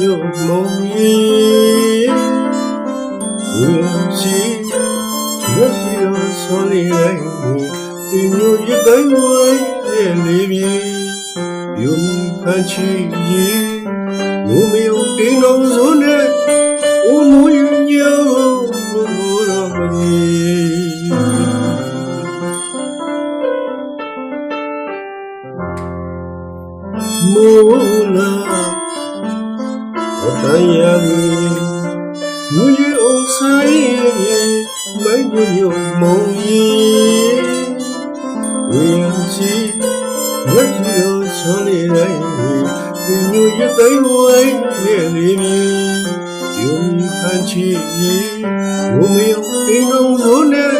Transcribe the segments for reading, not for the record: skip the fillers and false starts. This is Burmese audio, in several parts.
ညိုမုံကြီးဝစီရဆောလေးလိုက်ဒီညိုရတိုင်းဝိုင်းလေးပြီယုံဖန်ချီကြီးငုံမြောတင်းတော်စိုးနဲ့ဦးမူညိုလို့ရမည်မိုးလာဝတ္တရာကြီးလူကြီးအောင်ဆိုင်မိုင်းညိုမုံကြီးဝင်းကြီးဝတ်ရောဆောင်းလေးတိုင်းဒီညိုရတိုင်းဝိုင်းလေးမြည်ယုံဖန်ချီငုံမြောတင်းတော်စိုးနဲ့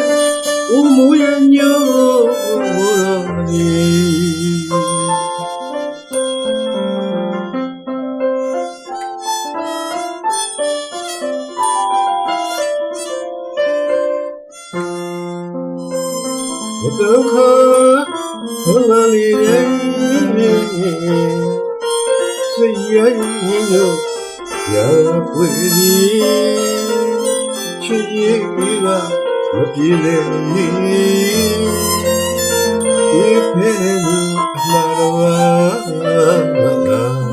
ဦးမူညိုလို့ရမည်ဝတ္တခါဟောလာလေးစိတ်ရည်ညိုရာပွေသည်ချစ်ရည်ကမပြေလေဝိဖဲလူအလာတော်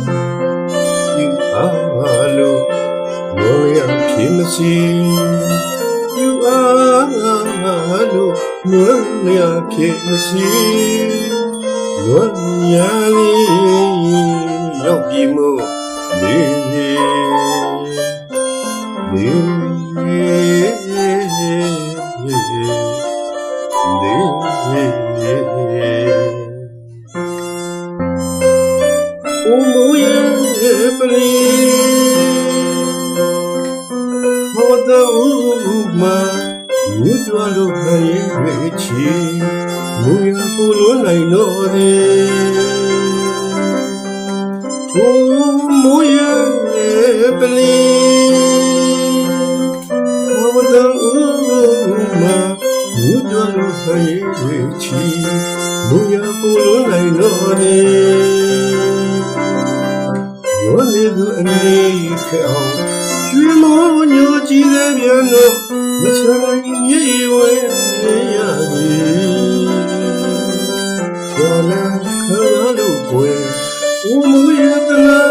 ယူအားလို့လောရဖြစ်မစီယူအားလို့လွန်ရဖြစ်မရှိလွန်ရလေးရောက်ပြီမို့နေဦးမူရဲ့ပလီဟောတော်မှာမြတ်တော်တို့ခရီးဝေချီမူရပူလုံးနိုင်တော်သည်ဦးမူရဲ့ပလီဟောတော်မှာမြတ်တော်တို့ခရီးဝေချီမူရပူလုံးနိုင်တော်သည်ရောလေသူအနေခဲအောင်ရွှေမောညိုကြည့်တဲ့ပြန်တော့မချနိုင်မြေဝဲရသည်ကျော်လာခါလို့ကိုယ်ဦးမူရတနာ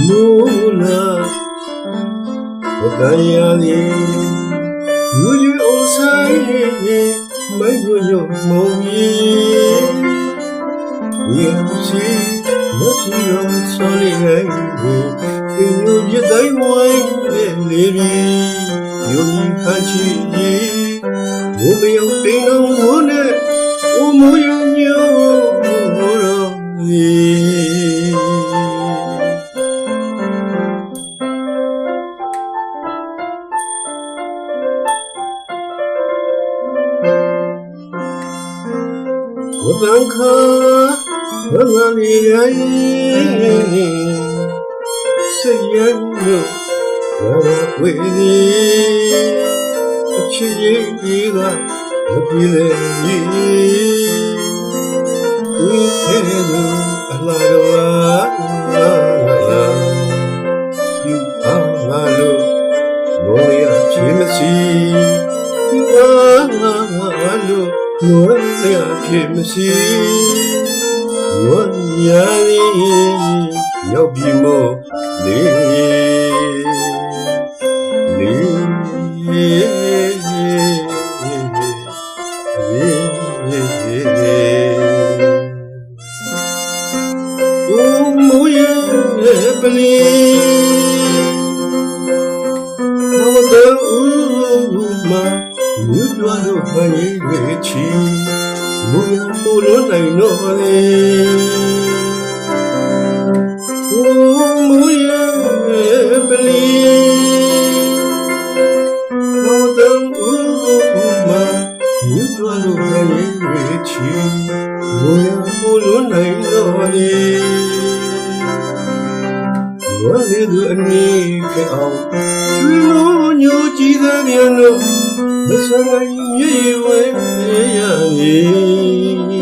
မူလာဝတ္တရာကြီးလူကြီးအောင်ဆိုင်မိုင်းညိုမုံကြီးဝင်းကြီးမပြေရောဆောလေးတိုင်းဒီညိုရတိုင်းဝိုင်းလေးပြီယုံဖန်ချီကြီးဘုံမြောင်တင်းတော်ဝန်နဲ့ဦးမူရညိုရောဝတ္တခါဟောလာလေးစိတ်ရည်ညိုရာပွေသည်အချစ်ရည်ကမပြေလေဝိဖဲလူအလာတော်ယူအားလို့လောရဖြစ်မစီယူအားလို့我俩偏心，我眼里要比我我不也不离，我的乌马。မြွကြွလို့ခရီးတွေချီမူရပူလွန်နိုင်တော့လေမူရပလီဘောတံဥမာမြွကြွလို့ခရီးတွေချီမူရပူလွန်နိုင်တော့လေဝါလေးသူအနည်းခအောင်ရွှေလုံးညိုကြည့်တဲ့မြန်လို့မဆိုင်မြေဝဲရည်